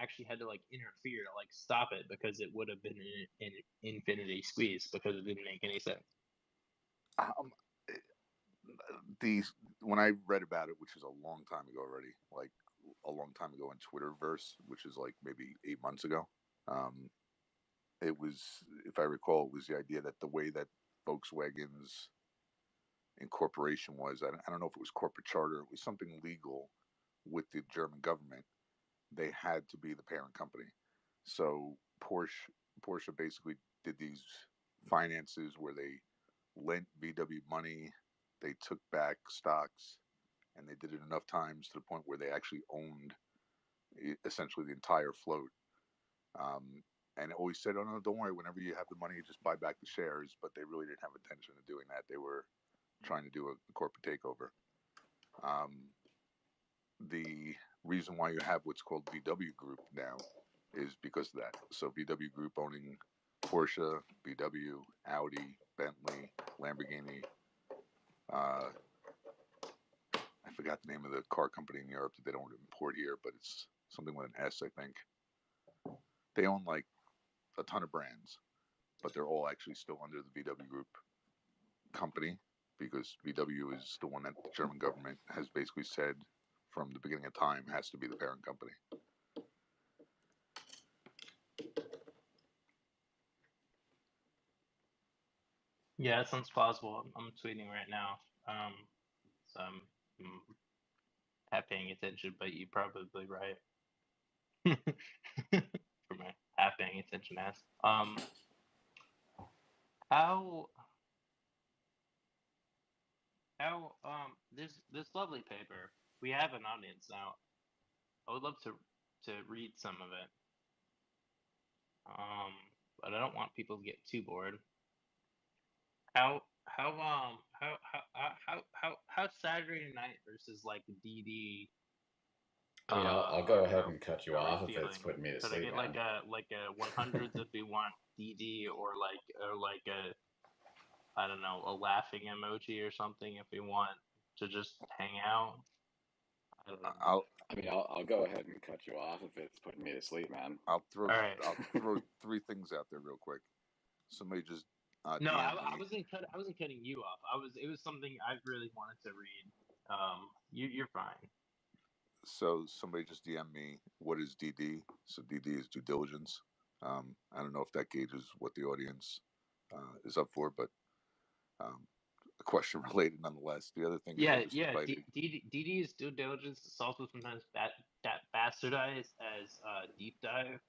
actually had to like interfere to like stop it because it would have been an infinity squeeze because it didn't make any sense. When I read about it, which is a long time ago already, like a long time ago in Twitterverse, which is like maybe 8 months ago, it was, if I recall, it was the idea that the way that Volkswagen's incorporation was, I don't know if it was corporate charter, it was something legal with the German government. They had to be the parent company. So Porsche basically did these finances where they lent VW money, they took back stocks, and they did it enough times to the point where they actually owned essentially the entire float. And always said, "Oh no, don't worry. Whenever you have the money, you just buy back the shares." But they really didn't have intention of doing that. They were trying to do a corporate takeover. The reason why you have what's called VW Group now is because of that. So VW Group owning Porsche, VW, Audi, Bentley, Lamborghini. I forgot the name of the car company in Europe that they don't import here, but it's something with an S, I think. They own like a ton of brands, but they're all actually still under the VW Group company because VW is the one that the German government has basically said from the beginning of time has to be the parent company. Yeah, that sounds plausible. I'm tweeting right now. So I'm half paying attention, but you're probably right. For my half paying attention ass. How this lovely paper. We have an audience now. I would love to read some of it. But I don't want people to get too bored. How Saturday night versus like DD. I mean, I'll go ahead and cut you off if it's putting me to Could sleep, I get man. like a 100s if we want DD or like a, I don't know, a laughing emoji or something if we want to just hang out? I don't know. I'll go ahead and cut you off if it's putting me to sleep, man. I'll throw 3 things out there real quick. Somebody just no, I wasn't cutting you off. It was something I really wanted to read. You're fine. So somebody just DM'd me, what is DD? So DD is due diligence. I don't know if that gauges what the audience is up for, but a question related nonetheless. The other thing is DD is due diligence. It's also sometimes bastardized as deep dive,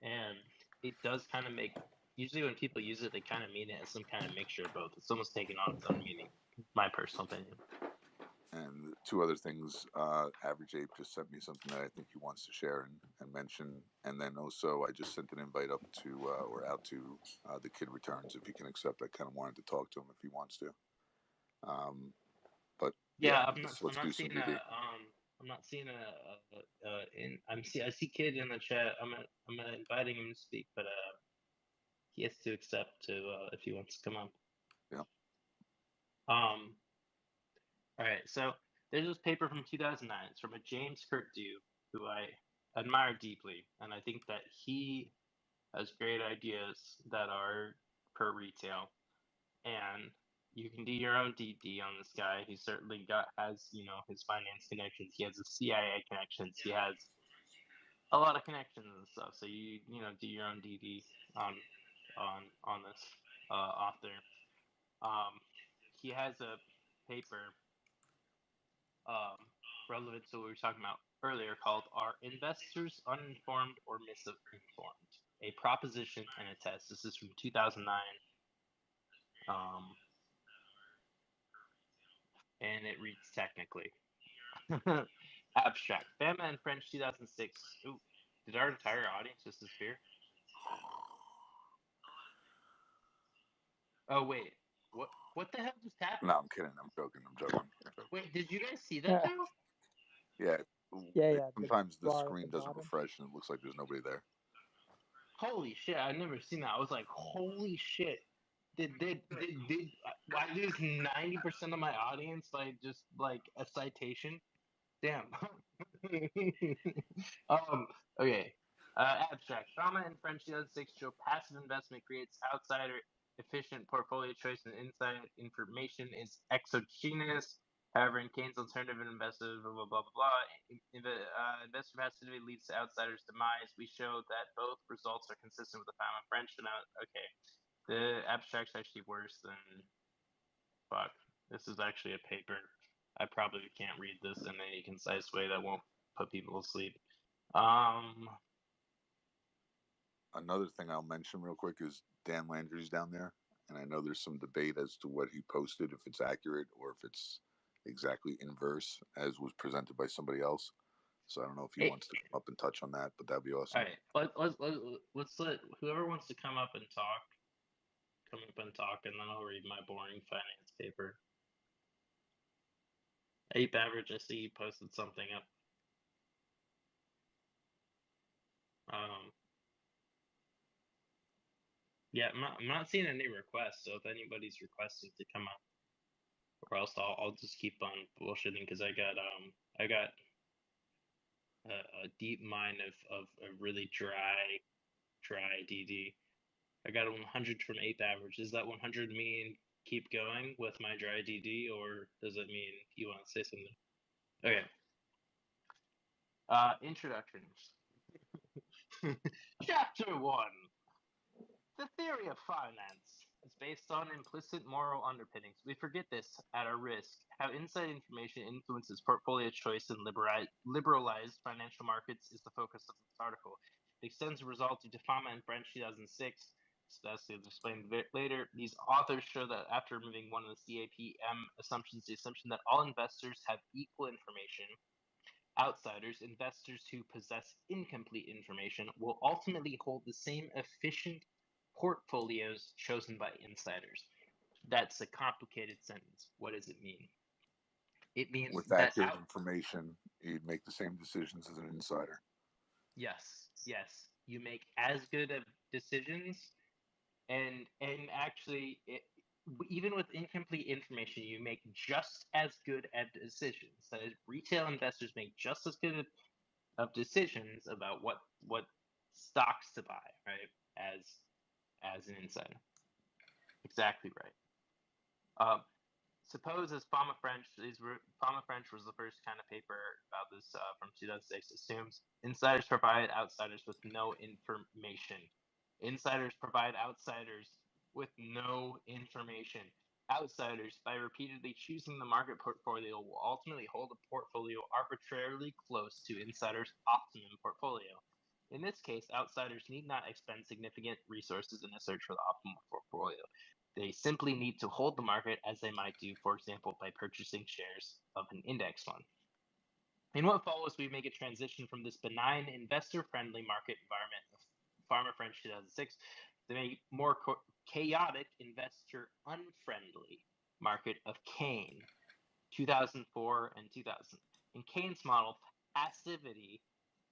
and it does kind of make. Usually, when people use it, they kind of mean it as some kind of mixture of both. It's almost taken on its own meaning. My personal opinion. And 2 other things. Average Ape just sent me something that I think he wants to share and mention. And then also, I just sent an invite up to or out to the Kid Returns if he can accept. I kind of wanted to talk to him if he wants to. But yeah, let's do some DD. I'm not seeing I see Kid in the chat. I'm inviting him to speak, but he has to accept if he wants to come up. Yeah. All right, so there's this paper from 2009. It's from a James Curtin, who I admire deeply, and I think that he has great ideas that are per retail, and you can do your own DD on this guy. He certainly has his finance connections. He has the CIA connections. He has a lot of connections and stuff. So you do your own DD on this author. He has a paper relevant to what we were talking about earlier called "Are Investors Uninformed or Misinformed? A Proposition and a Test." This is from 2009. And it reads technically. Abstract. Bama in French 2006. Ooh, did our entire audience just disappear? Oh wait. What the hell just happened? No, I'm kidding. I'm joking. Wait, did you guys see that too? Yeah. Yeah. Sometimes the screen doesn't refresh and it looks like there's nobody there. Holy shit, I've never seen that. I was like, holy shit. Why lose 90% of my audience by just like a citation? Damn. Okay. Abstract. Pharma and French 2006 show passive investment creates outsider efficient portfolio choice and inside information is exogenous. However, in Keynes' alternative investment, blah, blah, blah, blah, blah, investor passivity leads to outsiders' demise. We show that both results are consistent with the Pharma French. Okay, the abstract's actually worse than. Fuck. This is actually a paper. I probably can't read this in any concise way that won't put people to sleep. Another thing I'll mention real quick is Dan Landry's down there, and I know there's some debate as to what he posted, if it's accurate or if it's exactly inverse as was presented by somebody else. So I don't know if he wants to come up and touch on that, but that'd be awesome. All right, let's let whoever wants to come up and talk, and then I'll read my boring finance paper. Ape Average, I see you posted something up. Yeah, I'm not seeing any requests, so if anybody's requesting to come up, or else I'll just keep on bullshitting because I got a deep mine of a really dry DD. I got a 100 from Ape Average. Does that 100 mean keep going with my dry DD, or does it mean you want to say something? Okay. Introductions. Chapter 1. The theory of finance is based on implicit moral underpinnings. We forget this at our risk. How inside information influences portfolio choice in liberalized financial markets is the focus of this article. It extends the result due to Fama and French 2006. That's explained a bit later. These authors show that after removing one of the CAPM assumptions, the assumption that all investors have equal information, outsiders, investors who possess incomplete information, will ultimately hold the same efficient portfolios chosen by insiders. That's a complicated sentence. What does it mean? It means with that accurate information, you'd make the same decisions as an insider. Yes. You make as good of decisions, and actually, even with incomplete information, you make just as good at decisions. That is, retail investors make just as good of decisions about what stocks to buy, right? As an insider. Exactly right. Suppose as Fama French was the first kind of paper about this from 2006, assumes insiders provide outsiders with no information. Insiders provide outsiders with no information. Outsiders, by repeatedly choosing the market portfolio, will ultimately hold a portfolio arbitrarily close to insiders' optimum portfolio. In this case, outsiders need not expend significant resources in a search for the optimal portfolio. They simply need to hold the market as they might do, for example, by purchasing shares of an index fund. In what follows, we make a transition from this benign, investor-friendly market environment of Farmer French 2006 to a more chaotic, investor-unfriendly market of Keynes 2004 and 2000. In Keynes' model, passivity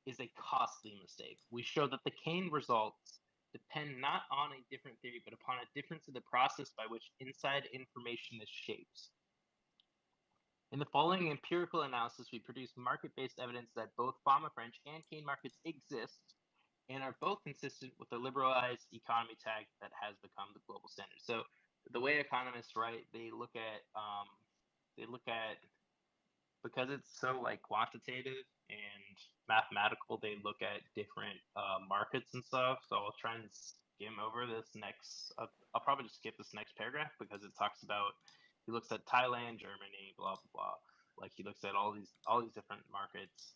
is a costly mistake. We show that the Keynes results depend not on a different theory, but upon a difference in the process by which inside information is shaped. In the following empirical analysis, we produce market-based evidence that both Fama French and Keynes markets exist and are both consistent with the liberalized economy tag that has become the global standard. So the way economists write, they look at because it's so like quantitative and mathematical, they look at different markets and stuff. So I'll try and skim over this next. I'll probably just skip this next paragraph because it talks about, he looks at Thailand, Germany, blah blah blah. Like he looks at all these different markets.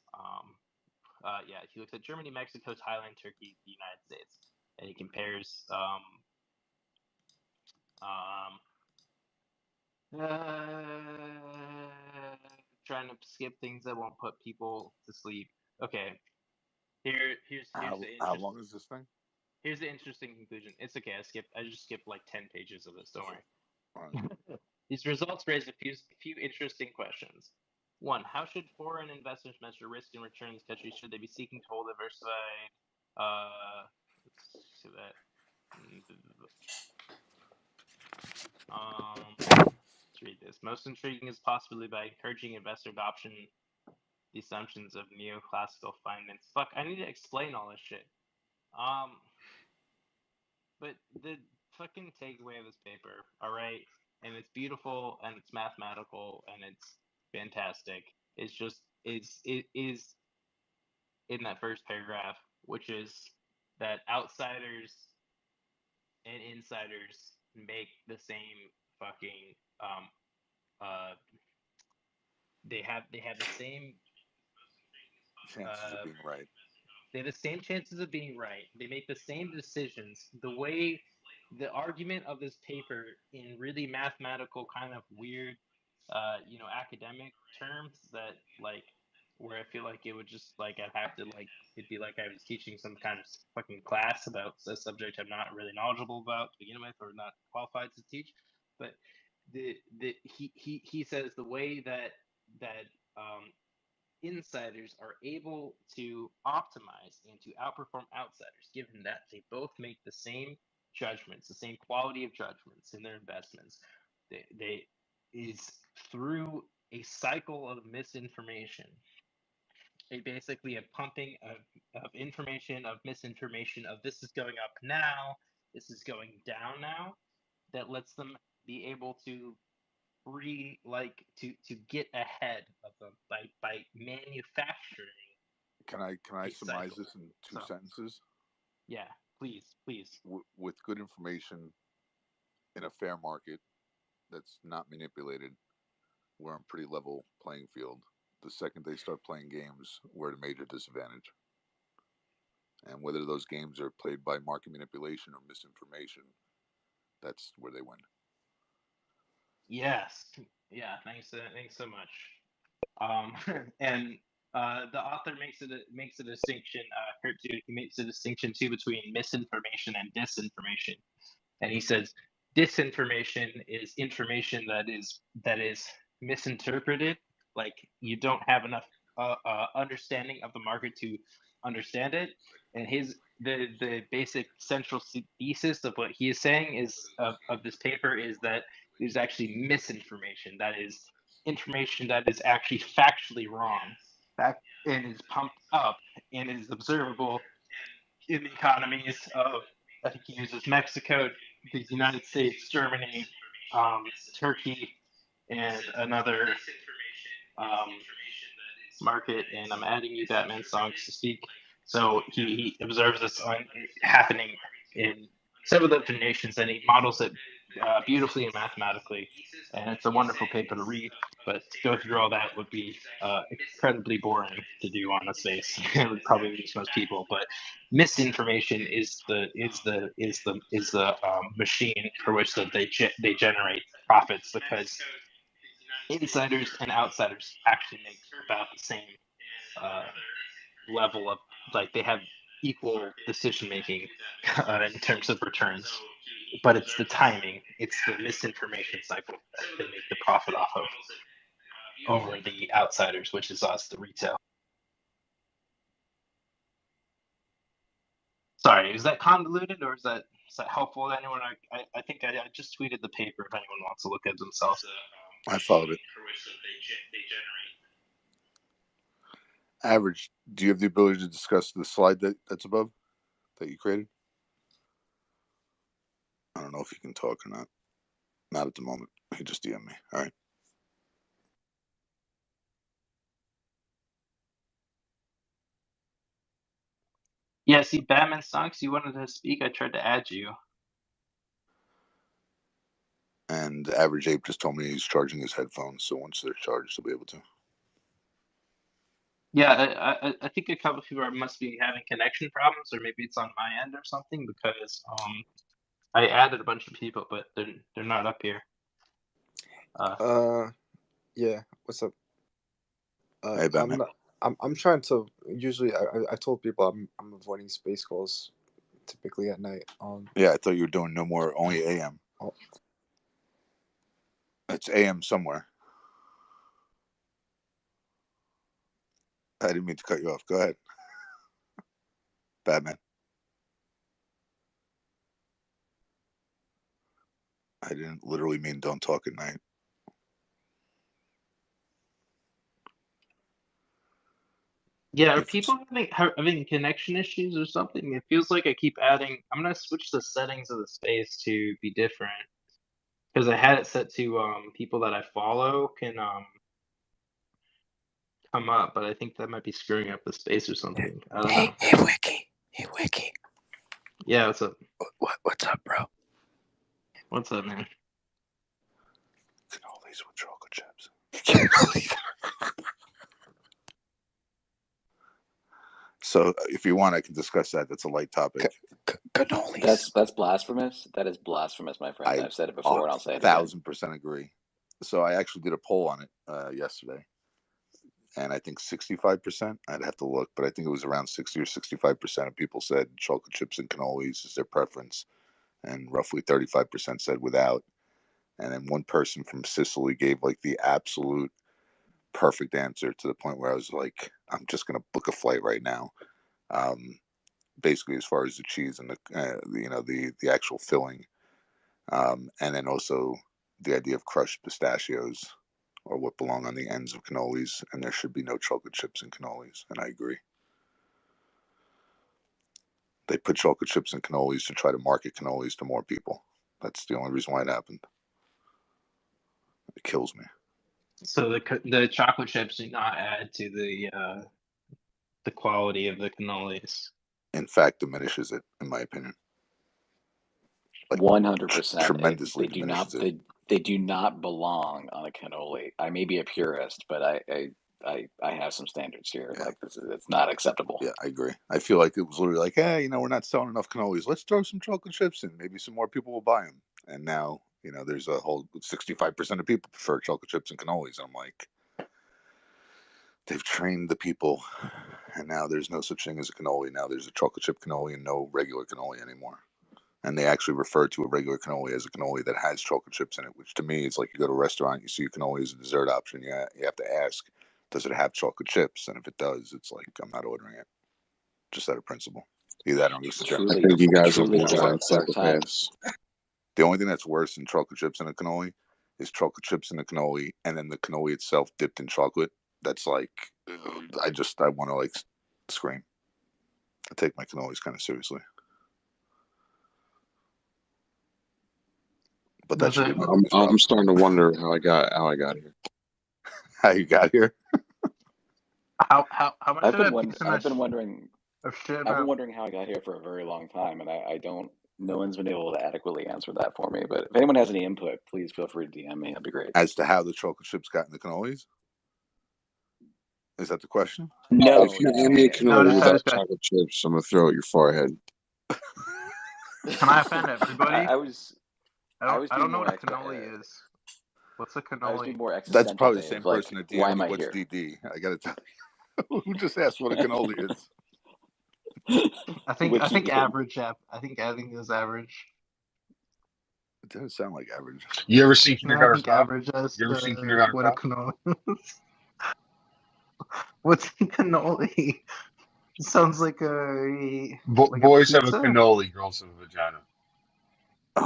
He looks at Germany, Mexico, Thailand, Turkey, the United States, and he compares. Trying to skip things that won't put people to sleep. Okay. Here's how long is this thing? Here's the interesting conclusion. It's okay. I just skipped like 10 pages of this. Don't worry. Right. These results raise a few interesting questions. 1. How should foreign investors measure risk and returns? Countries should they be seeking to hold diversified? Let's see that. Let's read this. Most intriguing is possibly by encouraging investor adoption, the assumptions of neoclassical finance. Fuck, I need to explain all this shit. But the fucking takeaway of this paper, all right, and it's beautiful and it's mathematical and it's fantastic. It is in that first paragraph, which is that outsiders and insiders make the same fucking they have the same chances of being right. They have the same chances of being right. They make the same decisions. The way the argument of this paper in really mathematical kind of weird academic terms that like where I feel like it would just like I'd have to like it'd be like I was teaching some kind of fucking class about a subject I'm not really knowledgeable about to begin with or not qualified to teach. But he says the way that insiders are able to optimize and to outperform outsiders, given that they both make the same judgments, the same quality of judgments in their investments. They is through a cycle of misinformation, basically a pumping of information, of misinformation, of this is going up now, this is going down now, that lets them be able to to get ahead of them by manufacturing. Can I surmise this in two sentences? Yeah, please. With good information in a fair market that's not manipulated, we're on pretty level playing field. The second they start playing games, we're at a major disadvantage. And whether those games are played by market manipulation or misinformation, that's where they win. Yes. Yeah. Thanks so much. And the author makes a distinction. Kurt too. He makes a distinction too between misinformation and disinformation. And he says disinformation is information that is misinterpreted. Like you don't have enough understanding of the market to understand it. And the basic central thesis of what he is saying is of this paper is that there's actually misinformation. That is information that is actually factually wrong, and is pumped up and is observable in the economies of, I think he uses Mexico, the United States, Germany, Turkey, and another market. And I'm adding you Batman songs to speak. So he observes this happening in several different nations, and he models it beautifully and mathematically. And it's a wonderful paper to read, but to go through all that would be incredibly boring to do on its face. It would probably lose most people. But misinformation is the machine for which that they generate profits, because insiders and outsiders actually make about the same level of, like, they have equal decision making in terms of returns, but it's the timing, it's the misinformation cycle that they make the profit off of over the outsiders, which is us, the retail. Sorry, is that convoluted, or is that helpful to anyone? I think I just tweeted the paper if anyone wants to look at it themselves. I followed it. Average, do you have the ability to discuss the slide that's above that you created? I don't know if you can talk or not. Not at the moment. He just DM'd me. All right. Yeah, see, Batman Stonks, you wanted to speak. I tried to add you. And Average Ape just told me he's charging his headphones, so once they're charged, he'll be able to. Yeah, I think a couple of people must be having connection problems, or maybe it's on my end or something, because I added a bunch of people, but they're not up here. Yeah. What's up? Hey, Batman. I'm trying to. Usually, I told people I'm avoiding space calls, typically at night. Yeah, I thought you were doing no more, only AM. Oh. It's AM somewhere. I didn't mean to cut you off. Go ahead, Batman. I didn't literally mean don't talk at night. Yeah, are If it's- people having connection issues or something? It feels like I keep adding. I'm gonna switch the settings of the space to be different because I had it set to people that I follow can come up, but I think that might be screwing up the space or something. I don't know. Hey, Wiki. Hey, Wiki. Yeah, what's up? What's up, bro? What's up, man? Cannolis with chocolate chips. So if you want, I can discuss that. That's a light topic. Cannolis. That's blasphemous. That is blasphemous, my friend. I've said it before, and I'll say it again. 1,000% agree. So I actually did a poll on it yesterday, and I think 65%. I'd have to look, but I think it was around 60 or 65% of people said chocolate chips and cannolis is their preference, and roughly 35% said without. And then one person from Sicily gave like the absolute perfect answer to the point where I was like, I'm just gonna book a flight right now. Basically, as far as the cheese and the actual filling, and then also the idea of crushed pistachios or what belong on the ends of cannolis, and there should be no chocolate chips in cannolis, and I agree. They put chocolate chips in cannolis to try to market cannolis to more people. That's the only reason why it happened. It kills me. So the chocolate chips do not add to the quality of the cannolis. In fact, diminishes it, in my opinion. Like 100%. tremendously They do diminishes not. it. They do not belong on a cannoli. I may be a purist, but I have some standards here. Yeah. Like it's not acceptable. Yeah, I agree. I feel like it was literally like, hey, we're not selling enough cannolis. Let's throw some chocolate chips in. Maybe some more people will buy them. And now, there's a whole 65% of people prefer chocolate chips and cannolis. And I'm like, they've trained the people, and now there's no such thing as a cannoli. Now there's a chocolate chip cannoli and no regular cannoli anymore. And they actually refer to a regular cannoli as a cannoli that has chocolate chips in it, which to me is like you go to a restaurant, you see a cannoli as a dessert option. You have to ask, does it have chocolate chips? And if it does, it's like, I'm not ordering it. Just out of principle. Either that or I'm just Truly, I think you guys are truly borderline dark time. psychopaths. The only thing that's worse than chocolate chips in a cannoli is chocolate chips in the cannoli and then the cannoli itself dipped in chocolate. That's like, I want to like scream. I take my cannolis kind of seriously. But that should be my I'm starting to wonder how I got here. How you got here? How much I've of that been piece of I've been wondering. of shit I've been about wondering how I got here for a very long time, and I don't. No one's been able to adequately answer that for me. But if anyone has any input, please feel free to DM me. That'd be great. As to how the chocolate chips got in the cannolis? Is that the question? No, If you hand me a No, cannoli just without ask- chocolate chips, I'm gonna throw it at your forehead. Can I offend everybody? I was I don't know more what a cannoli is. What's a I was cannoli? being more existential. That's probably the Dave. same Like, person that why DM'd am me I what's here? DD. I gotta tell you. Who just asked what a cannoli is? I think Wiki. average. I think is average. It doesn't sound like average. You ever seen No, I Kindergarten think Cop? average as You ever seen to Kindergarten what a Cop? cannoli is. What's a cannoli? It sounds like a Boys have a pizza? cannoli, girls have a vagina.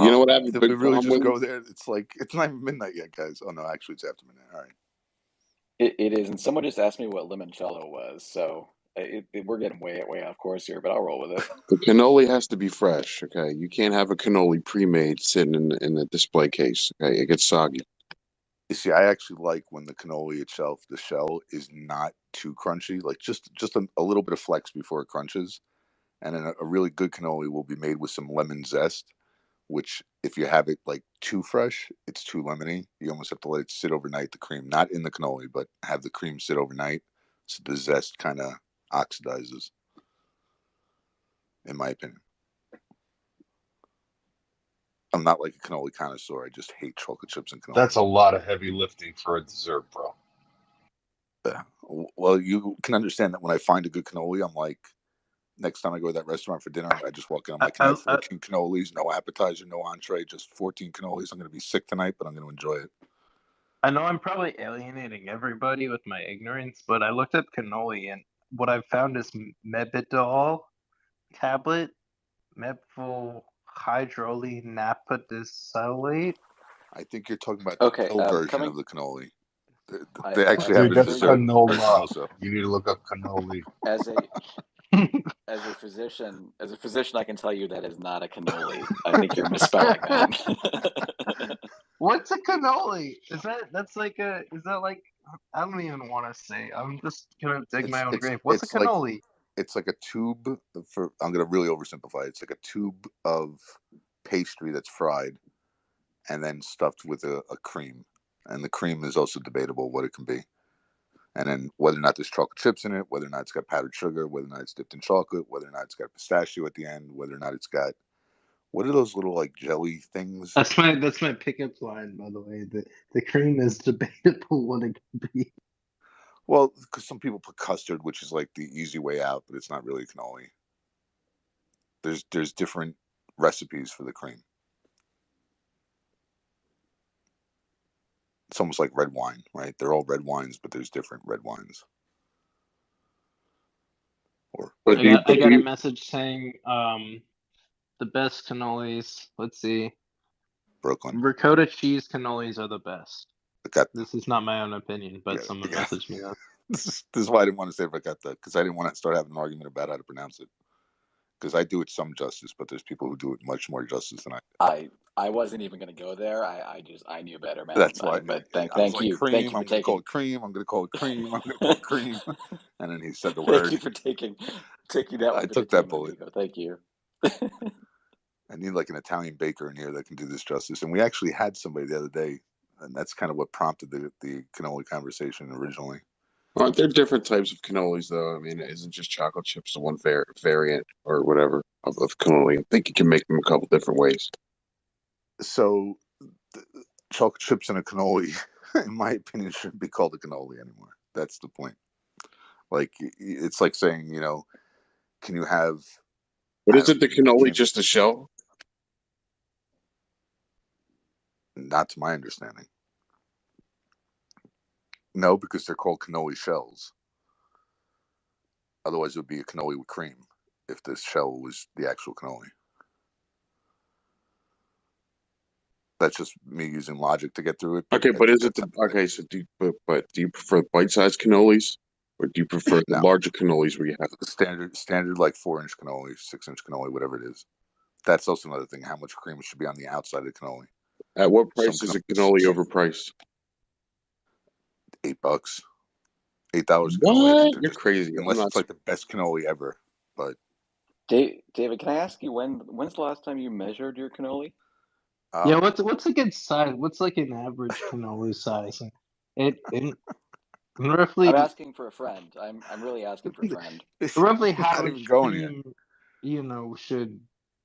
You know what I have a Did big we really problem just with? go there? It's like it's not even midnight yet, guys. Oh no, actually it's after midnight. All right. It is, and someone just asked me what limoncello was, so we're getting way off course here, but I'll roll with it. The cannoli has to be fresh. Okay, you can't have a cannoli pre-made sitting in the display case. Okay, it gets soggy. You see, I actually like when the cannoli itself, the shell is not too crunchy, like just a little bit of flex before it crunches. And then a really good cannoli will be made with some lemon zest, which if you have it like too fresh, it's too lemony. You almost have to let it sit overnight, the cream, not in the cannoli, but have the cream sit overnight so the zest kind of oxidizes, in my opinion. I'm not like a cannoli connoisseur. I just hate chocolate chips and cannoli. That's a lot of heavy lifting for a dessert, bro. Yeah. Well, you can understand that when I find a good cannoli, I'm like, next time I go to that restaurant for dinner, I just walk in. I'm like, can I have 14 cannolis, no appetizer, no entree, just 14 cannolis. I'm going to be sick tonight, but I'm going to enjoy it. I know I'm probably alienating everybody with my ignorance, but I looked up cannoli, and what I've found is mebitol tablet, methylhydroly naphthalate. I think you're talking about Okay, the pill version coming of the cannoli. They actually Dude, have a that's dessert version canola. also. You need to look up cannoli. as a physician, I can tell you that is not a cannoli. I think you're misspelling that. What's a cannoli? Is that like I don't even want to say. I'm just gonna dig my own grave. What's a It's like cannoli? it's like a tube for. I'm gonna really oversimplify it. It's like a tube of pastry that's fried and then stuffed with a cream, and the cream is also debatable what it can be. And then whether or not there's chocolate chips in it, whether or not it's got powdered sugar, whether or not it's dipped in chocolate, whether or not it's got pistachio at the end, whether or not it's got what are those little like jelly things? That's my pickup line, by the way. The cream is debatable what it can be. Well, because some people put custard, which is like the easy way out, but it's not really cannoli. There's different recipes for the cream. It's almost like red wine, right? They're all red wines, but there's different red wines. I got a message saying the best cannolis. Let's see. Brooklyn. Ricotta cheese cannolis are the best. Ricotta. This is not my own opinion, but someone messaged me that. This is why I didn't want to say ricotta, because I didn't want to start having an argument about how to pronounce it. Because I do it some justice, but there's people who do it much more justice than I do. I wasn't even going to go there. I knew better, man. That's why. But thank you. Cream, Thank you for I'm going to call it cream. I'm going to call it cream. I'm going to call it cream. And then he said the word. Thank you for taking that one. I took that bullet. Amigo. Thank you. I need like an Italian baker in here that can do this justice. And we actually had somebody the other day, and that's kind of what prompted the cannoli conversation originally. Aren't there different types of cannolis, though? I mean, isn't just chocolate chips the one variant or whatever of cannoli? I think you can make them a couple different ways. So, chocolate chips in a cannoli, in my opinion, shouldn't be called a cannoli anymore. That's the point. Like, it's like saying, can you have... But isn't the cannoli just a shell? Not to my understanding. No, because they're called cannoli shells. Otherwise, it would be a cannoli with cream if the shell was the actual cannoli. That's just me using logic to get through it. Okay, but is it so do you prefer bite-sized cannolis, or do you prefer the larger cannolis where you have the standard like 4-inch cannoli, 6-inch cannoli, whatever it is? That's also another thing. How much cream should be on the outside of the cannoli? At what price is a cannoli overpriced? $8. $8 What? You're crazy. Unless it's like the best cannoli ever. But David, can I ask you when's the last time you measured your cannoli? Yeah, what's a good size? What's like an average cannoli size? Roughly. I'm asking for a friend. I'm really asking for a friend. Roughly how much cream,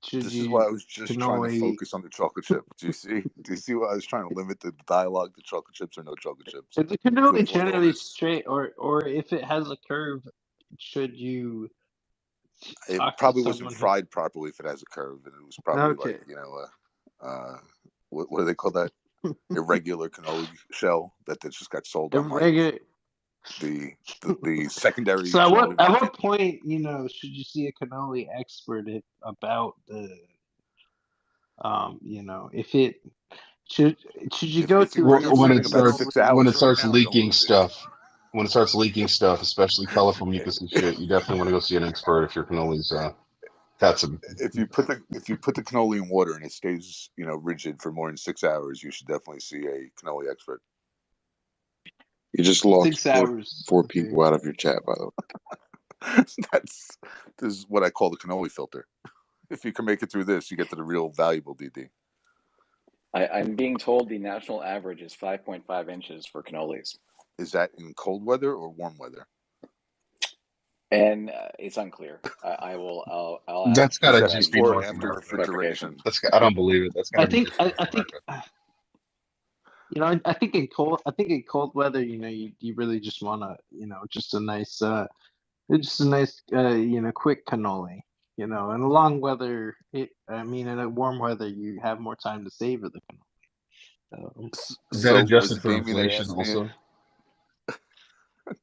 should this you? Is why I was just cannoli... trying to focus on the chocolate chip. Do you see? Do you see why I was trying to limit the dialogue to chocolate chips or no chocolate chips? Is the cannoli generally straight, or if it has a curve, should you? It probably wasn't fried properly if it has a curve, and it was probably like what do they call that? Irregular cannoli shell that just got sold on like the secondary. So at what point should you see a cannoli expert about the if it should you go to when it starts leaking stuff. When it starts leaking stuff, especially colorful mucus and shit, you definitely want to go see an expert if your cannoli's got some. If you put the cannoli in water and it stays rigid for more than 6 hours, you should definitely see a cannoli expert. You just lost 6 hours. four people out of your chat, by the way. This is what I call the cannoli filter. If you can make it through this, you get to the real valuable DD. I'm being told the national average is 5.5 inches for cannolis. Is that in cold weather or warm weather? And it's unclear. I'll That's got to just be North America. refrigeration. I don't believe it. That's got to be. I think in cold weather, you really just want to, just a nice quick cannoli. In a long weather, in a warm weather, you have more time to savor the cannoli. Is that adjusted for inflation also?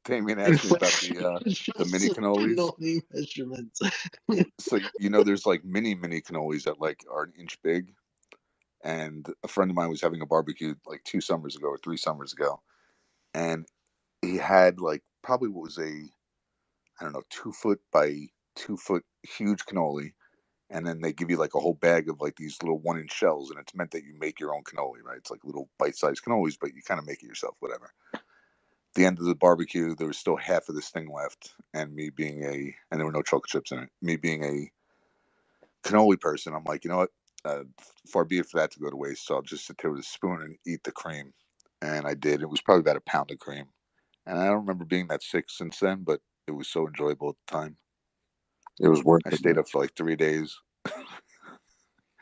Damien asked me about the mini cannolis. Measurements. So there's like mini cannolis that like are an inch big, and a friend of mine was having a barbecue like 2 summers ago or 3 summers ago, and he had like probably what was a, I don't know, 2 foot by 2 foot huge cannoli. And then they give you like a whole bag of like these little 1-inch shells, and it's meant that you make your own cannoli, right? It's like little bite-sized cannolis, but you kind of make it yourself, whatever. At the end of the barbecue, there was still half of this thing left, and and there were no chocolate chips in it. Me being a cannoli person, I'm like, you know what? Far be it for that to go to waste, so I'll just sit there with a spoon and eat the cream. And I did. It was probably about a pound of cream. And I don't remember being that sick since then, but it was so enjoyable at the time. It was worth it. I stayed up for like 3 days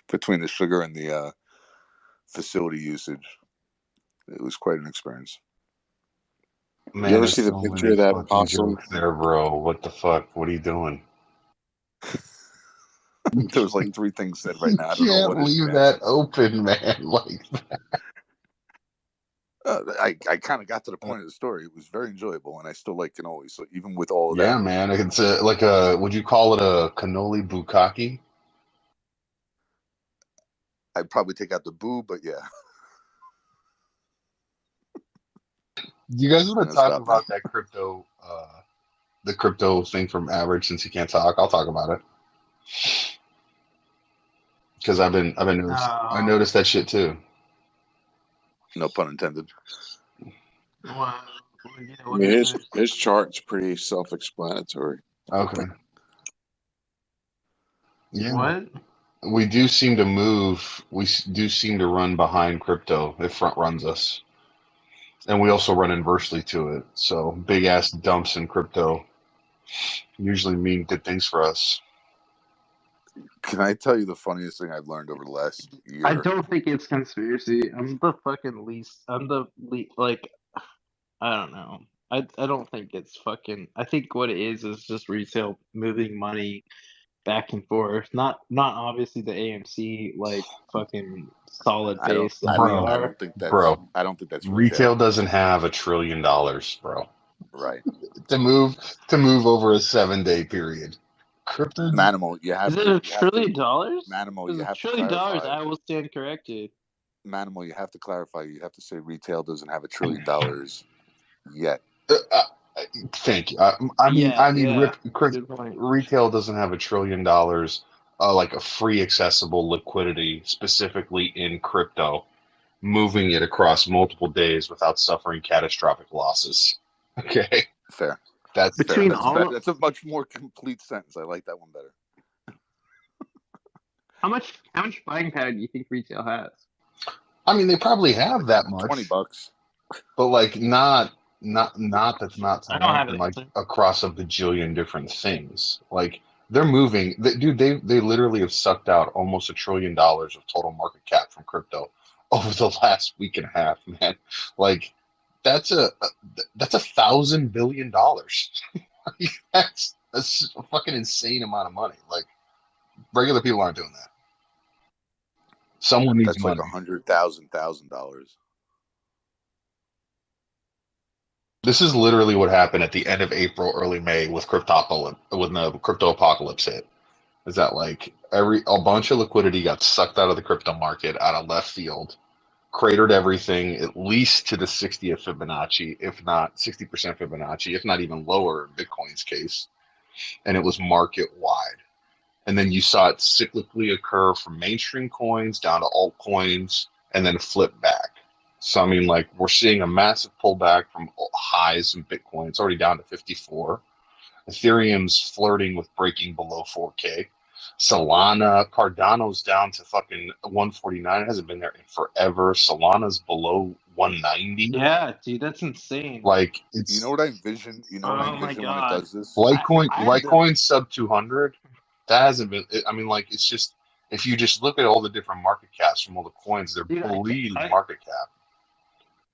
between the sugar and the facility usage. It was quite an experience. Man, You ever there's see the so picture many of that fucking possum? jokes there, bro. What the fuck? What are you doing? There was like 3 things said right You now. I don't know can't what is leave advanced. that open, man. Like, I kind of got to the point of the story. It was very enjoyable, and I still like cannoli. So even with all of yeah, that, man. It's like a. Would you call it a cannoli bukkake? I'd probably take out the boo, but yeah. You guys want to talk Stop about that. that crypto, the crypto thing from Average? Since you can't talk, I'll talk about it. Because I've been I noticed that shit too. No pun intended. Well, yeah, I what mean, is it? his chart's pretty self-explanatory. Okay. Yeah. What? We do seem to move. We do seem to run behind crypto. It front runs us, and we also run inversely to it. So big ass dumps in crypto usually mean good things for us. Can I tell you the funniest thing I've learned over the last year? I don't think it's conspiracy. I'm the like, I don't know. I don't think it's fucking. I think what it is just retail moving money back and forth. Not obviously the AMC like fucking solid I don't. base that I we Bro, are. bro, I don't think that's retail retail. doesn't have $1 trillion, bro. Right. To move over a 7-day period. Crypto. Manimal, you have Is it to. $1 trillion? Manimal, Is you it $1 have to trillion? clarify. I will stand corrected. Manimal, you have to clarify. You have to say retail doesn't have $1 trillion yet. Thank you. I mean, Good point. retail doesn't have $1 trillion, like a free accessible liquidity specifically in crypto, moving it across multiple days without suffering catastrophic losses. Okay, Fair. that's Between fair. That's a much more complete sentence. I like that one better. how much buying power do you think retail has? I mean, they probably have that much, $20, but like not that's not to I don't have mention an like answer. across a bajillion different things. Like they're moving, dude. They literally have sucked out almost $1 trillion of total market cap from crypto over the last week and a half, man. Like that's $1,000 billion. That's a fucking insane amount of money. Like regular people aren't doing that. Someone needs That's like money. $100,000. This is literally what happened at the end of April, early May with when the crypto apocalypse hit. Is that like a bunch of liquidity got sucked out of the crypto market out of left field, cratered everything at least to the 60th Fibonacci, if not 60% Fibonacci, if not even lower in Bitcoin's case, and it was market wide. And then you saw it cyclically occur from mainstream coins down to altcoins and then flip back. So, I mean, like, we're seeing a massive pullback from highs in Bitcoin. It's already down to 54. Ethereum's flirting with breaking below 4K. Solana, Cardano's down to fucking 149. It hasn't been there in forever. Solana's below 190. Yeah, dude, that's insane. Like, it's. You know what I envision? You know what I envision when it does this? Litecoin sub 200. That hasn't been. I mean, like, it's just, if you just look at all the different market caps from all the coins, they're bleeding market cap.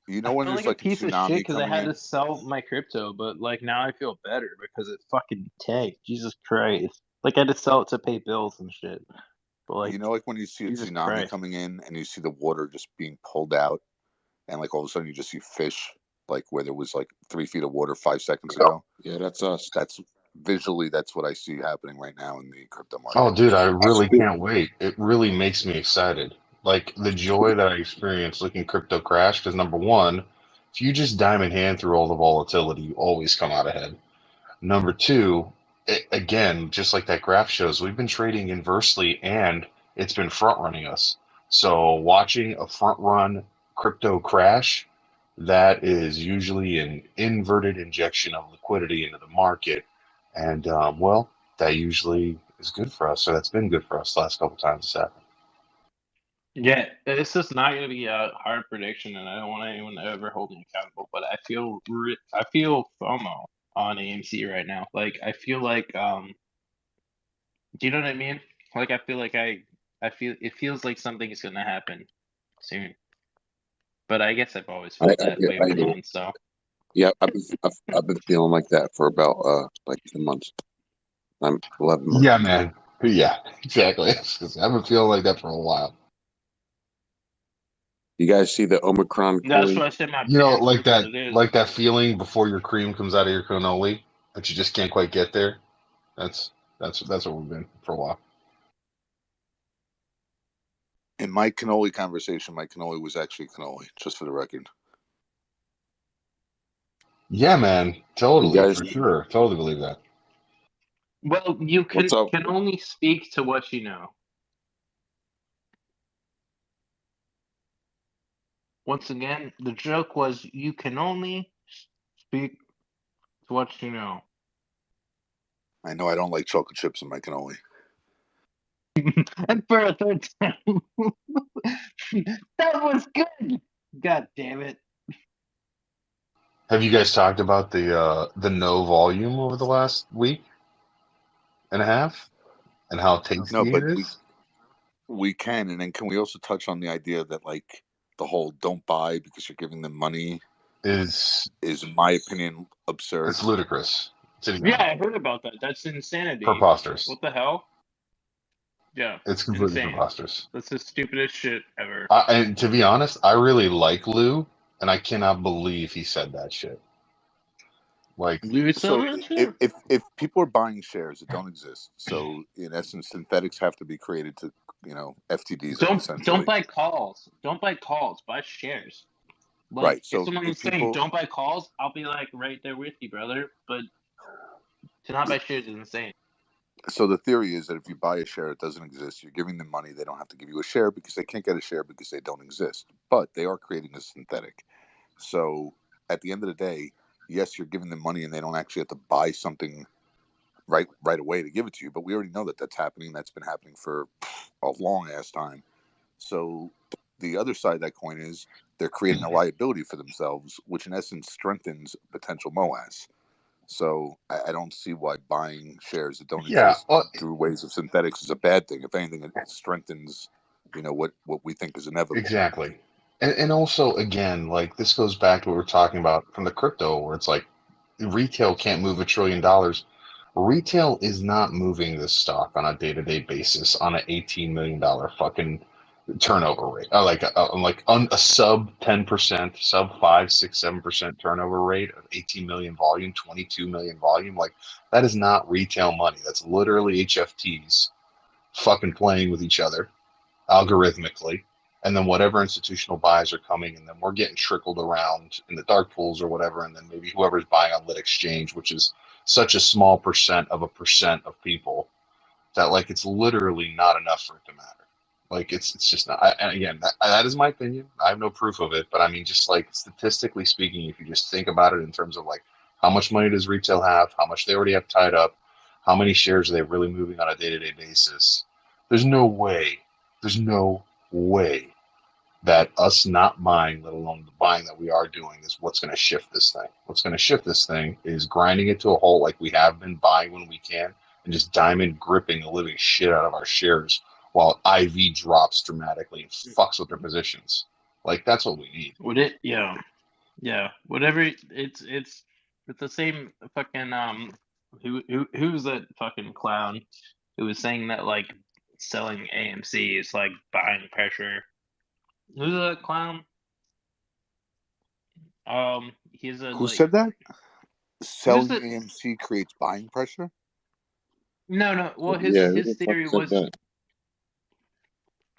You know when I feel there's like a like piece of tsunami shit because I coming had in? to sell my crypto, but like now I feel better because it fucking tanked. Jesus Christ! Like I had to sell it to pay bills and shit. But like, You know, like when you see a Jesus tsunami Christ. coming in and you see the water just being pulled out, and like all of a sudden you just see fish, like where there was like 3 feet of water 5 seconds ago. Yeah, that's us. That's visually, that's what I see happening right now in the crypto market. Oh, dude, I really can't wait. It really makes me excited. Like the joy that I experienced looking crypto crash, because number one, If you just diamond hand through all the volatility, you always come out ahead. Number two, again, just like that graph shows, we've been trading inversely and it's been front running us. So watching a front run crypto crash, that is usually an inverted injection of liquidity into the market. And well, that usually is good for us. So that's been good for us the last couple times it's happened. Yeah, this is not going to be a hard prediction, and I don't want anyone to ever hold me accountable. But I feel FOMO on AMC right now. Like I feel like do you know what I mean? Like I feel like I feel it feels like something is going to happen soon. But I guess I've always felt that way for months. So yeah, I've been feeling like that for about like 10 months. I'm 11 months. Yeah, man. Yeah, exactly. I've been feeling like that for a while. You guys see the Omicron that's coin? what I said. My You know, parents like what that, it is. like that feeling before your cream comes out of your cannoli, but you just can't quite get there. That's what we've been for a while. In my cannoli conversation, my cannoli was actually cannoli, just for the record. Yeah, man, totally, guys- for sure, totally believe that. Well, you What's up? can only speak to what you know. Once again, the joke was you can only speak to what you know. I know I don't like chocolate chips in my cannoli. And for a third time, that was good. God damn it! Have you guys talked about the no volume over the last week and a half and how tasty No, but it is? we can, and then can we also touch on the idea that like the whole "don't buy because you're giving them money" is in my opinion absurd. It's ludicrous. It's Yeah, I heard about that. That's insanity. preposterous. What the hell? Yeah, It's completely insane. preposterous. That's the stupidest shit ever. And to be honest, I really like Lou, and I cannot believe he said that shit. Like, So if people are buying shares that don't exist, so in essence, synthetics have to be created to, FTDs essentially. Don't buy calls. Don't buy calls. Buy shares. Like, Right. So if someone if was saying don't buy calls, I'll be like right there with you, brother. But to not buy shares is insane. So the theory is that if you buy a share that doesn't exist, you're giving them money. They don't have to give you a share because they can't get a share because they don't exist. But they are creating a synthetic. So at the end of the day, yes, you're giving them money and they don't actually have to buy something right away to give it to you. But we already know that that's happening. That's been happening for a long ass time. So the other side of that coin is they're creating a liability for themselves, which in essence strengthens potential MOAS. So I don't see why buying shares that don't exist through ways of synthetics is a bad thing. If anything, it strengthens, what we think is inevitable. exactly. And also, again, like this goes back to what we're talking about from the crypto, where it's like retail can't move $1 trillion. Retail is not moving this stock on a day-to-day basis on an $18 million fucking turnover rate, like a sub 10%, sub 5, 6, 7% turnover rate of 18 million volume, 22 million volume. Like that is not retail money. That's literally HFTs fucking playing with each other algorithmically. And then whatever institutional buys are coming, and then we're getting trickled around in the dark pools or whatever. And then maybe whoever's buying on lit exchange, which is such a small percent of people that like it's literally not enough for it to matter. Like it's just not. And again, that is my opinion. I have no proof of it, but I mean, just like statistically speaking, if you just think about it in terms of like how much money does retail have, how much they already have tied up, how many shares are they really moving on a day-to-day basis? There's no way. There's no way that us not buying, let alone the buying that we are doing, is what's going to shift this thing. What's going to shift this thing is grinding it to a halt like we have been, buying when we can, and just diamond gripping the living shit out of our shares while IV drops dramatically and fucks with their positions. Like that's what we need. Would it? Yeah. Whatever. It's the same fucking who's that fucking clown who was saying that like selling AMC is like buying pressure. Who's that clown? He's a Who said that? Selling the- AMC creates buying pressure? No. Well, Yeah, who his the fuck theory said was that?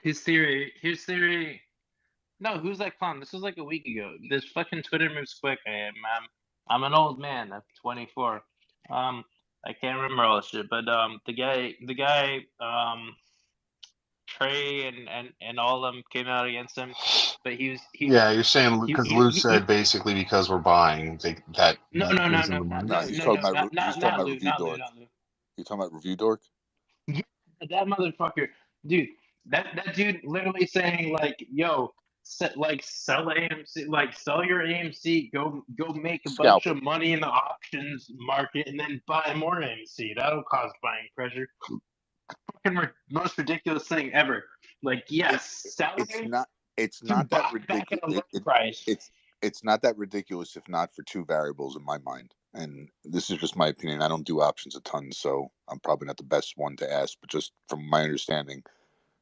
his theory No, who's that clown? This was like a week ago. This fucking Twitter moves quick. I'm an old man. I'm 24. I can't remember all this shit, but the guy, Trey and all of them came out against him, but Yeah, you're saying because Lou he said basically because we're buying that no gives them the money. No, he's talking about not Lou, Review not Lou, Dork. not Lou. You talking about Review Dork? Yeah, that motherfucker, dude. That dude literally saying like, "Yo, sell AMC, like sell your AMC, go make a bunch Scalp it. of money in the options market, and then buy more AMC. That'll cause buying pressure." Fucking most ridiculous thing ever. Like, yes, sell It's it not. It's to not that buy back at a low ridiculous. price. It's not that ridiculous if not for two variables in my mind. And this is just my opinion. I don't do options a ton, so I'm probably not the best one to ask. But just from my understanding,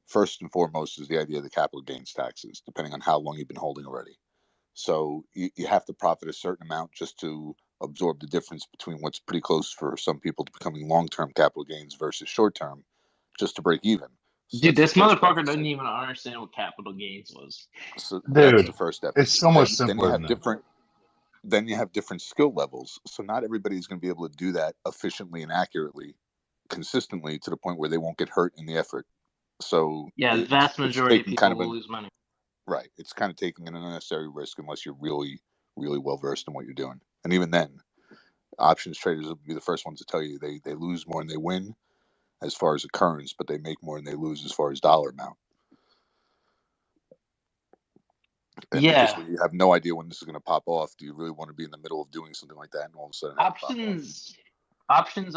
first and foremost is the idea of the capital gains taxes, depending on how long you've been holding already. So you have to profit a certain amount just to absorb the difference between what's pretty close for some people to becoming long-term capital gains versus short-term, just to break even. So Dude, that's the this first motherfucker deficit. doesn't even understand what capital gains was. So that's Dude, the first it's deficit. so much Then you simpler have than that. different. Then you have different skill levels. So not everybody's going to be able to do that efficiently and accurately, consistently to the point where they won't get hurt in the effort. So Yeah, the vast it's majority of taking kind people of will lose money. right. It's kind of taking an unnecessary risk unless you're really, really well versed in what you're doing. And even then, options traders will be the first ones to tell you they lose more and they win as far as occurrence, but they make more and they lose as far as dollar amount. And Yeah, because when you have no idea when this is going to pop off, do you really want to be in the middle of doing something like that and all of a sudden have it pop off? options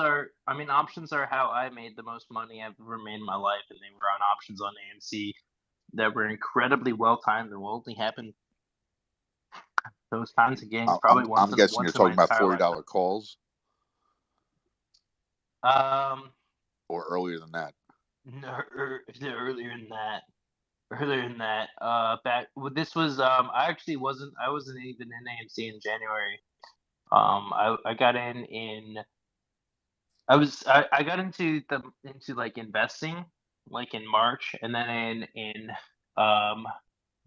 are how I made the most money I've ever made in my life, and they were on options on AMC that were incredibly well timed and will only happen those kinds of gains probably I'm guessing you're once in my talking about entire $40 lifetime. calls Um, or earlier than that. no, earlier than that. Earlier than that, this was I wasn't even in AMC in January. I got in I got into like investing like in March, and then in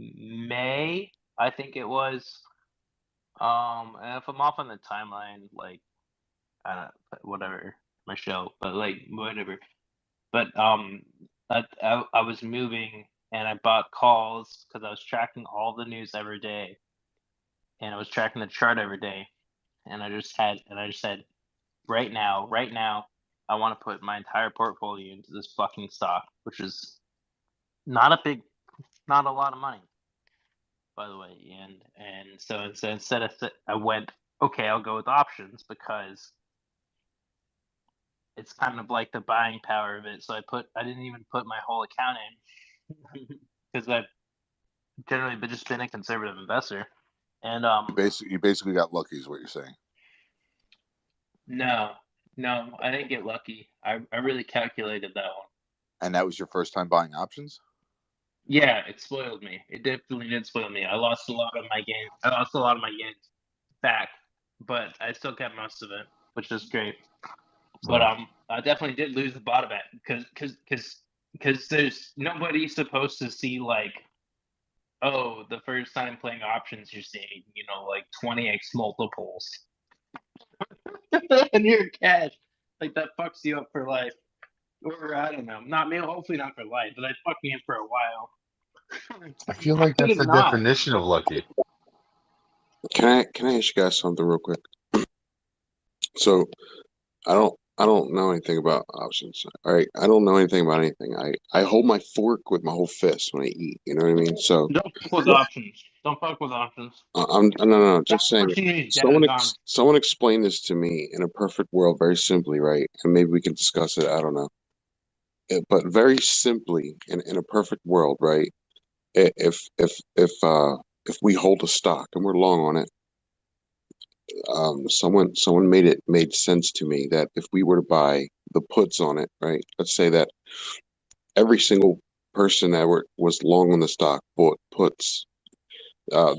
May I think it was. And if I'm off on the timeline, like I don't know, whatever, Michelle, but like whatever. But I was moving and I bought calls because I was tracking all the news every day, and I was tracking the chart every day, and I just said right now, I want to put my entire portfolio into this fucking stock, which is not a lot of money, by the way. And so instead I went, okay, I'll go with options because it's kind of like the buying power of it. So I didn't even put my whole account in because I've generally just been a conservative investor. And You basically got lucky, is what you're saying. no, I didn't get lucky. I really calculated that one. And that was your first time buying options? Yeah, it spoiled me. It definitely did spoil me. I lost a lot of my gains. I lost a lot of my gains back, but I still kept most of it, which is great. But I definitely did lose the bottom bet because there's nobody supposed to see like, oh, the first time playing options you're seeing, like 20x multiples and your cash, like that fucks you up for life. Or I don't know, not me. Hopefully not for life, but I fucked me up for a while. I feel like that's the definition of lucky. Can I ask you guys something real quick? So I don't know anything about options. All right, I don't know anything about anything. I hold my fork with my whole fist when I eat. You know what I mean? So Don't fuck with options. Don't fuck with options. no, just saying. Opportunity is dead and gone. Someone explain this to me in a perfect world, very simply, right? And maybe we can discuss it. I don't know, but very simply, in a perfect world, right? If we hold a stock and we're long on it, someone made sense to me that if we were to buy the puts on it, right? Let's say that every single person that was long on the stock bought puts.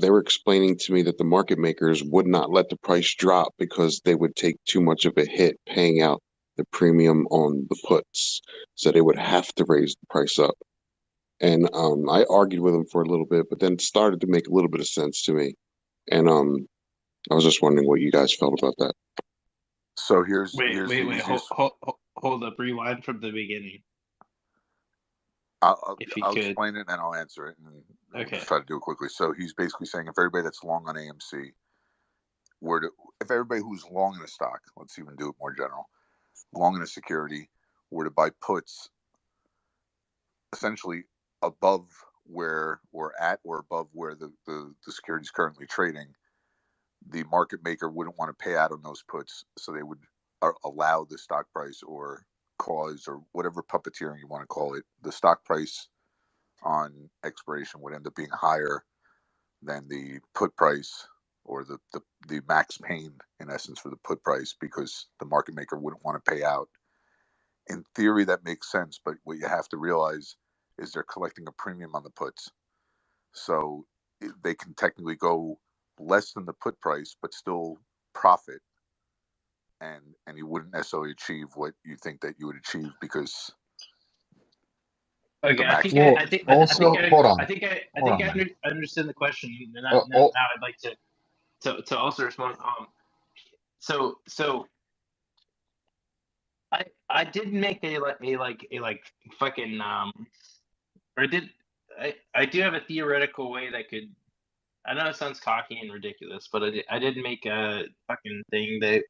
They were explaining to me that the market makers would not let the price drop because they would take too much of a hit paying out the premium on the puts, so they would have to raise the price up. And I argued with him for a little bit, but then it started to make a little bit of sense to me. And I was just wondering what you guys felt about that. So here's Wait, the wait, wait. easiest. Hold up. Rewind from the beginning, if you I'll could. explain it and I'll answer it, and we'll Okay. just try to do it quickly. So he's basically saying if everybody that's long on AMC if everybody who's long in a stock, let's even do it more general, long in a security, were to buy puts essentially above where or at or above where the security is currently trading, the market maker wouldn't want to pay out on those puts, so they would allow the stock price or cause or whatever puppeteering you want to call it, the stock price on expiration would end up being higher than the put price or the max pain in essence for the put price, because the market maker wouldn't want to pay out. In theory, that makes sense, but what you have to realize is they're collecting a premium on the puts. So they can technically go less than the put price, but still profit. And you wouldn't necessarily achieve what you think that you would achieve because Okay, the max. Well, also, hold on. I think I Hold on, man. understand the question, and now Oh, I'd like to also respond. So I did make a fucking or did I do have a theoretical way that could. I know it sounds cocky and ridiculous, but I did make a fucking thing that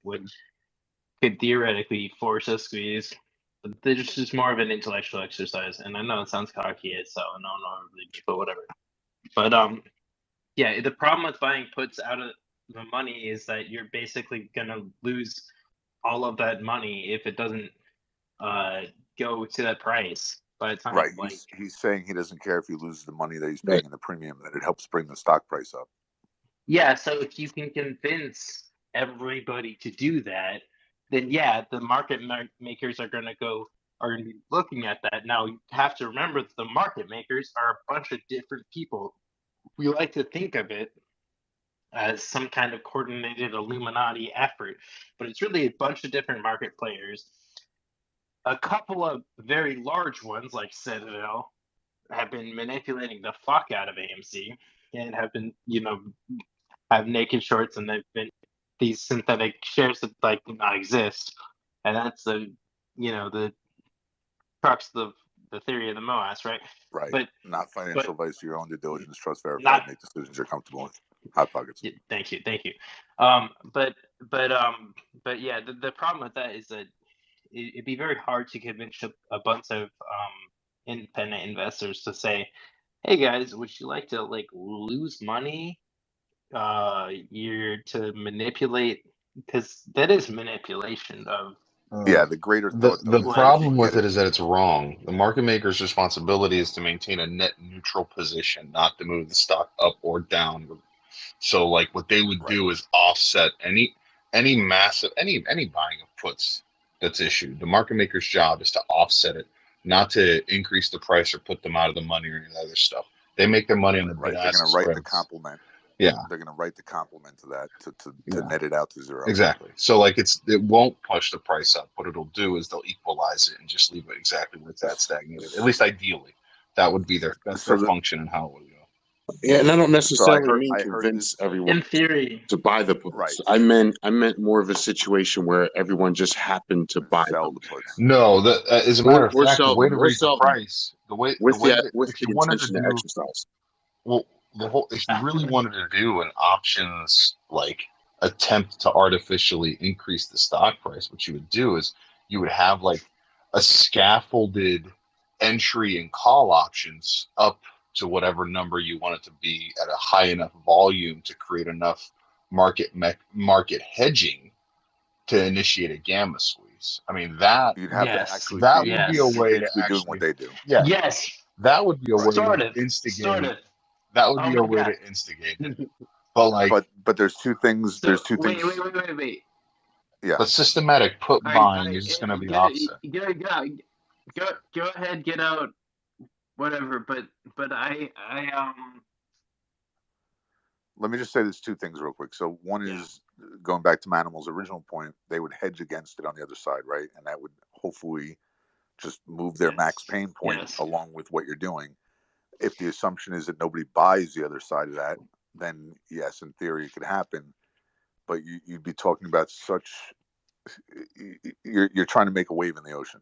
could theoretically force a squeeze. But this is more of an intellectual exercise, and I know it sounds cocky, so no one will believe me, but whatever. But yeah, the problem with buying puts out of the money is that you're basically gonna lose all of that money if it doesn't go to that price by the time Right. He's saying he doesn't care if he loses the money that he's paying Right. in the premium, that it helps bring the stock price up. Yeah, so if you can convince everybody to do that, then yeah, the market makers are going to be looking at that. Now you have to remember that the market makers are a bunch of different people. We like to think of it as some kind of coordinated Illuminati effort, but it's really a bunch of different market players. A couple of very large ones like Citadel have been manipulating the fuck out of AMC and have been, have naked shorts, and they've been these synthetic shares that like do not exist, and that's the crux of the theory of the MOAS, right? Right. But not financial advice, your own due diligence, trust verified, not. make decisions you're comfortable with. Hot pockets. Thank you. But yeah, the problem with that is that it'd be very hard to convince a bunch of independent investors to say, hey guys, would you like to like lose money you're to manipulate, because that is manipulation of Yeah, the greater the thought though is that if you problem can with get it is that it's wrong. The market maker's responsibility is to maintain a net neutral position, not to move the stock up or down. So, like, what they would right, do is offset any massive any buying of puts that's issued. The market maker's job is to offset it, not to increase the price or put them out of the money or any other stuff. They make their money on the bid right, they're ask going to write the spreads. complement. Yeah, They're going to write the complement to that to yeah. net it out to zero. Exactly. So like it won't push the price up. What it'll do is they'll equalize it and just leave it exactly where it's at stagnated. At least ideally, that's So their function and how it would go. Yeah, and I don't I necessarily heard mean this. convince everyone in theory. to buy the Right. puts. I meant more of a situation where everyone just happened to buy Sell them. the puts. No, as a matter of Or fact, the sell way them, to or raise the sell them price, the way with that if the you wanted to intention to do exercise. well, if you really wanted to do an options like attempt to artificially increase the stock price, what you would do is you would have like a scaffolded entry and call options up to whatever number you want it to be at a high enough volume to create enough market hedging to initiate a gamma squeeze. I mean You'd have to Yes. actually that be would be a way to basically doing what actually, they do. yeah, Yes. that would be a Right. way Sort to of. instigate. That would Oh be a my way god. to instigate it. But like, But there's two things. So There's two wait. things. Yeah. but systematic put buying is just going to be offset. Go ahead, get out, whatever. But I Let me just say there's two things real quick. So one is going back to Manimal's original point, they would hedge against it on the other side, right? And that would hopefully just move their max pain point Yes. along with what you're doing. if the assumption is that nobody buys the other side of that, then yes, in theory, it could happen. But you'd be talking about you're trying to make a wave in the ocean.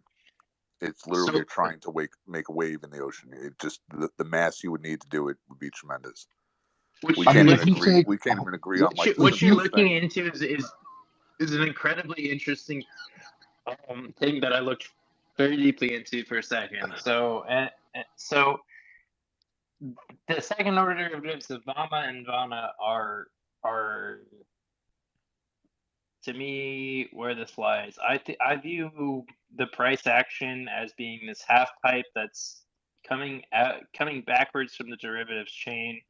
It's literally So trying to make a wave in the ocean. It just the mass you would need to do it would be tremendous. what We I you're can't mean, even if you looking agree. take We can't even agree on like the what you're simplest looking thing. into is an incredibly interesting thing that I looked very deeply into for a second. So the second order derivatives of VAMA and VANA are to me where this lies. I view the price action as being this half pipe that's coming backwards from the derivatives chain.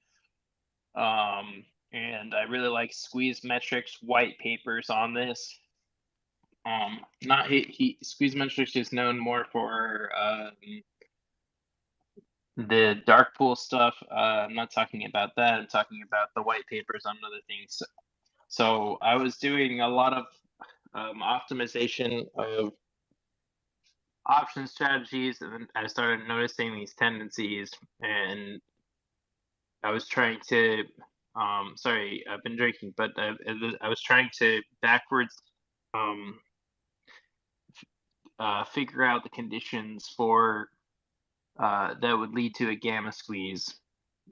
And I really like Squeeze Metrics white papers on this. Not Squeeze Metrics is known more for the dark pool stuff. I'm not talking about that. I'm talking about the white papers on other things. So I was doing a lot of optimization of option strategies, and then I started noticing these tendencies, and I was trying to sorry, I've been drinking, but I was trying to backwards figure out the conditions for that would lead to a gamma squeeze.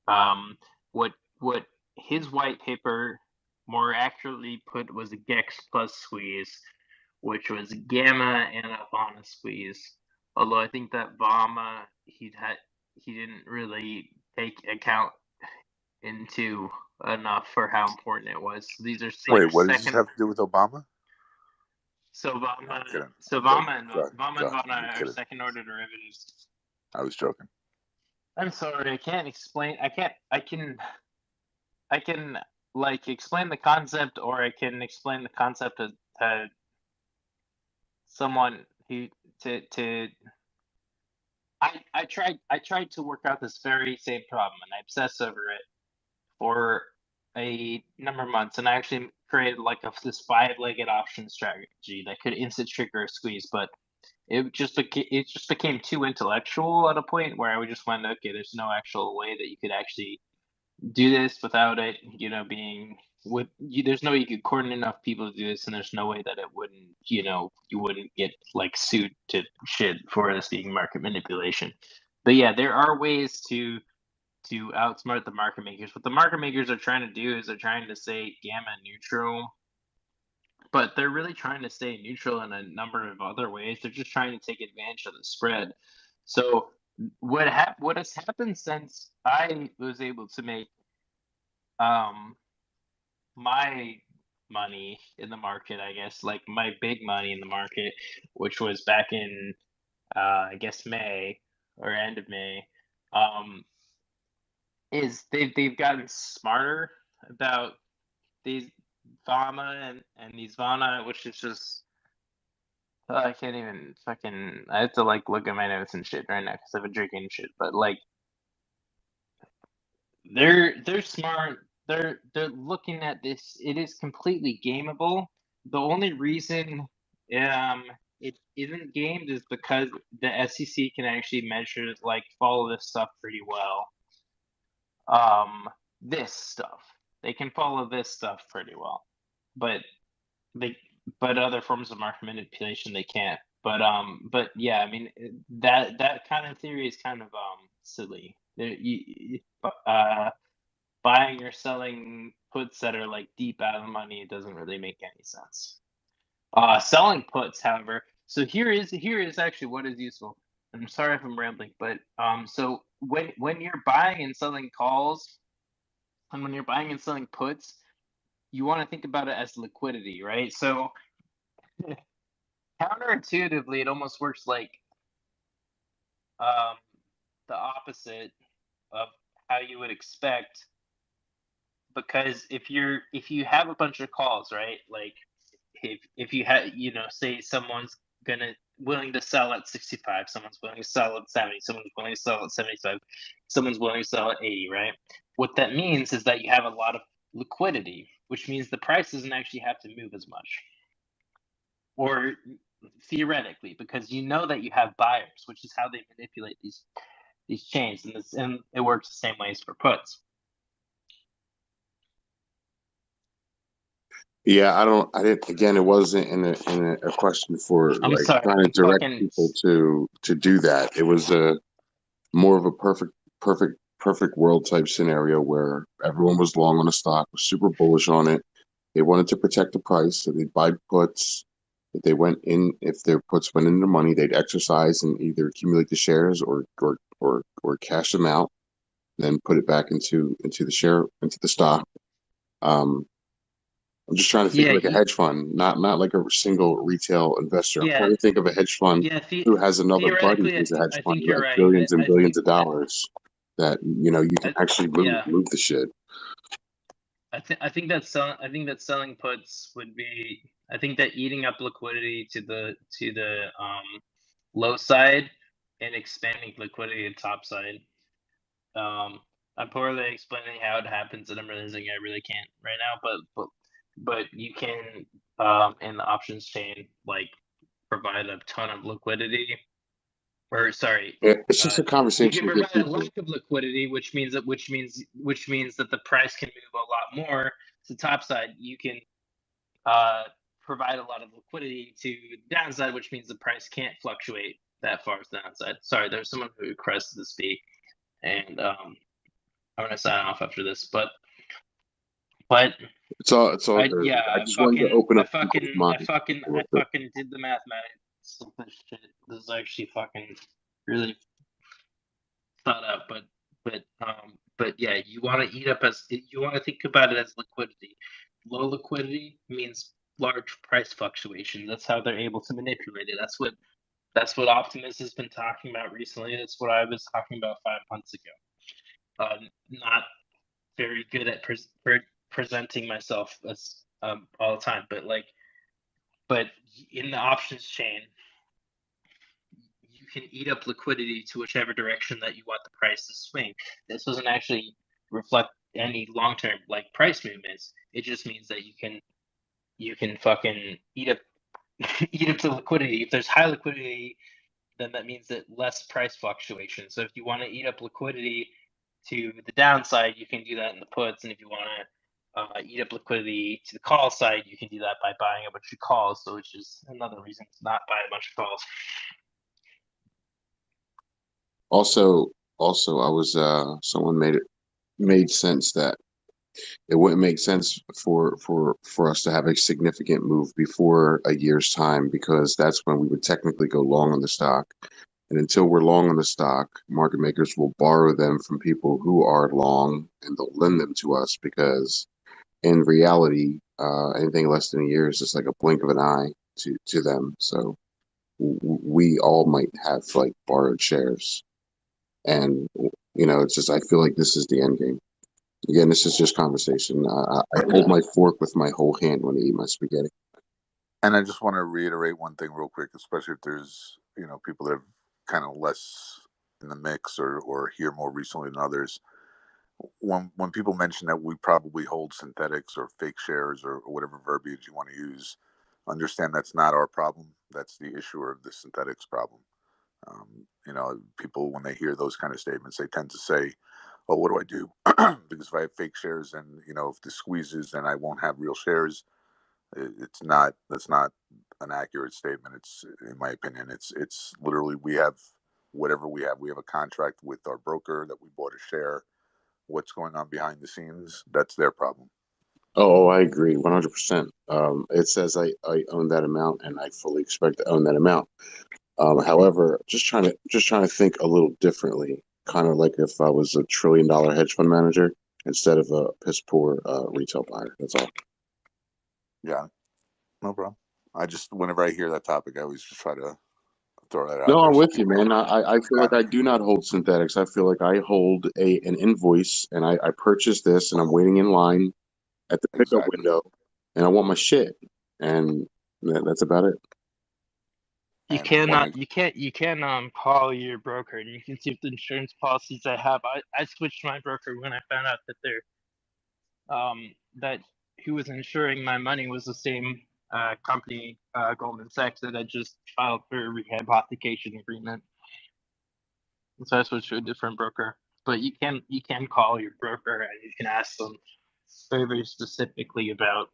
What his white paper more accurately put was a Gex plus squeeze, which was gamma and a VAMA squeeze. Although I think that VAMA he didn't really take account into enough for how important it was. So these are like Wait, what does this second. have to do with Obama? So No, I'm VAMA, kidding. so I'm VAMA joking. and Go VAMA and ahead. VANA I'm are kidding. second order derivatives. I was joking. I'm sorry, I can't explain. I can like explain the concept, or I can explain the concept to someone who to. I tried to work out this very same problem, and I obsessed over it for a number of months, and I actually created like this five-legged option strategy that could instant trigger a squeeze, but it just became too intellectual at a point where I would just find, okay, there's no actual way that you could actually do this without it, being there's no way you could coordinate enough people to do this, and there's no way that it wouldn't, you wouldn't get like sued to shit for this being market manipulation. But yeah, there are ways to outsmart the market makers. What the market makers are trying to do is they're trying to say gamma neutral, but they're really trying to stay neutral in a number of other ways. They're just trying to take advantage of the spread. So what has happened since I was able to make my money in the market, I guess, like my big money in the market, which was back in I guess May or end of May, is they've gotten smarter about these VAMA and these VANA, which is just I can't even fucking. I have to like look at my notes and shit right now because I've been drinking and shit. But like, they're smart. They're looking at this. It is completely gameable. The only reason it isn't gamed is because the SEC can actually measure, like, follow this stuff pretty well. This stuff they can follow this stuff pretty well, but other forms of market manipulation they can't. But yeah, I mean that kind of theory is kind of silly. Buying or selling puts that are like deep out of the money, it doesn't really make any sense. Selling puts, however, so here is actually what is useful. I'm sorry if I'm rambling, but so when you're buying and selling calls, and when you're buying and selling puts, you want to think about it as liquidity, right? So counterintuitively, it almost works like the opposite of how you would expect, because if you have a bunch of calls, right? Like if you had, say someone's willing to sell at 65, someone's willing to sell at 70, someone's willing to sell at 75, someone's willing to sell at 80, right? What that means is that you have a lot of liquidity, which means the price doesn't actually have to move as much, or theoretically, because you know that you have buyers, which is how they manipulate these these chains, and it works the same ways for puts. Yeah, I didn't. Again, it wasn't in a question for I'm like sorry, trying to I'm direct fucking people to do that. It was a more of a perfect world type scenario where everyone was long on the stock, was super bullish on it. They wanted to protect the price, so they'd buy puts. If they went in, if their puts went into money, they'd exercise and either accumulate the shares or cash them out, then put it back into the stock. I'm just trying to think yeah, of like a hedge fund, not like a single retail investor. I'm yeah, trying to think of a hedge fund yeah. who has another buddy Theoretically, who's a hedge I fund think who you're has right. billions and I billions think of dollars that you can actually yeah. move the shit. I think that selling puts would be. I think that eating up liquidity to the low side and expanding liquidity to top side. I'm poorly explaining how it happens, and I'm realizing I really can't right now. But you can in the options chain like provide a ton of liquidity, or sorry, It's just a you can conversation to get provide a people. lack of liquidity, which means that the price can move a lot more to the top side. You can provide a lot of liquidity to the downside, which means the price can't fluctuate that far to the downside. Sorry, there's someone who requested to speak, and I'm gonna sign off after this. But It's all I good. yeah, I just wanted to open up people's minds a I little bit. fucking did the mathematics of this shit. This is actually fucking really thought out, but yeah, you want to you want to think about it as liquidity. Low liquidity means large price fluctuations. That's how they're able to manipulate it. That's what Optimus has been talking about recently. That's what I was talking about 5 months ago. Not very good at presenting myself as all the time, but in the options chain, you can eat up liquidity to whichever direction that you want the price to swing. This doesn't actually reflect any long-term like price movements. It just means that you can fucking eat up eat up the liquidity. If there's high liquidity, then that means that less price fluctuation. So if you want to eat up liquidity to the downside, you can do that in the puts, and if you want to eat up liquidity to the call side, you can do that by buying a bunch of calls. So it's just another reason to not buy a bunch of calls. Also, I was someone made sense that it wouldn't make sense for us to have a significant move before a year's time because that's when we would technically go long on the stock. And until we're long on the stock, market makers will borrow them from people who are long and they'll lend them to us because in reality, anything less than a year is just like a blink of an eye to them. So we all might have like borrowed shares. And, it's just, I feel like this is the end game. Again, this is just conversation. I hold my fork with my whole hand when I eat my spaghetti. And I just want to reiterate one thing real quick, especially if there's people that are kind of less in the mix or here more recently than others. When people mention that we probably hold synthetics or fake shares or whatever verbiage you want to use, understand that's not our problem. That's the issuer of the synthetics problem. People when they hear those kind of statements, they tend to say, "Well, what do I do? Because if I have fake shares, and if this squeezes, then I won't have real shares." It's not. That's not an accurate statement. It's, in my opinion, it's literally we have whatever we have. We have a contract with our broker that we bought a share. What's going on behind the scenes? That's their problem. Oh, I agree, 100%. It says I own that amount, and I fully expect to own that amount. However, just trying to think a little differently, kind of like if I was a $1 trillion hedge fund manager instead of a piss poor retail buyer. That's all. Yeah, no problem. I just whenever I hear that topic, I always just try to throw that out No, there. I'm So with you, man. I feel like I do not hold synthetics. I feel like I hold an invoice, and I purchased this, and I'm waiting in line at the pickup exactly. window, and I want my shit, and that's about it. You can call your broker and you can see if the insurance policies I have. I switched my broker when I found out that that who was insuring my money was the same company, Goldman Sachs, that I just filed for a rehypothecation agreement. So I switched to a different broker. But you can call your broker and you can ask them very, very specifically about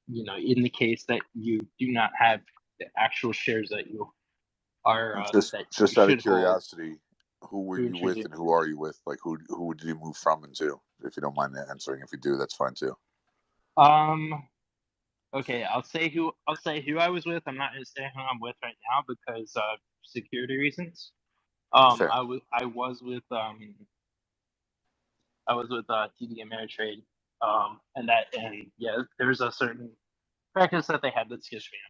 in the case that you do not have the actual shares that you are that you Just out of should hold. curiosity, who were you with and who are you with? Like who did you move from and to? If you don't mind answering, if you do, that's fine too. Okay, I'll say who I was with. I'm not gonna say who I'm with right now because security reasons. Fair. I was with TD Ameritrade. And yeah, there's a certain practice that they have that scares me.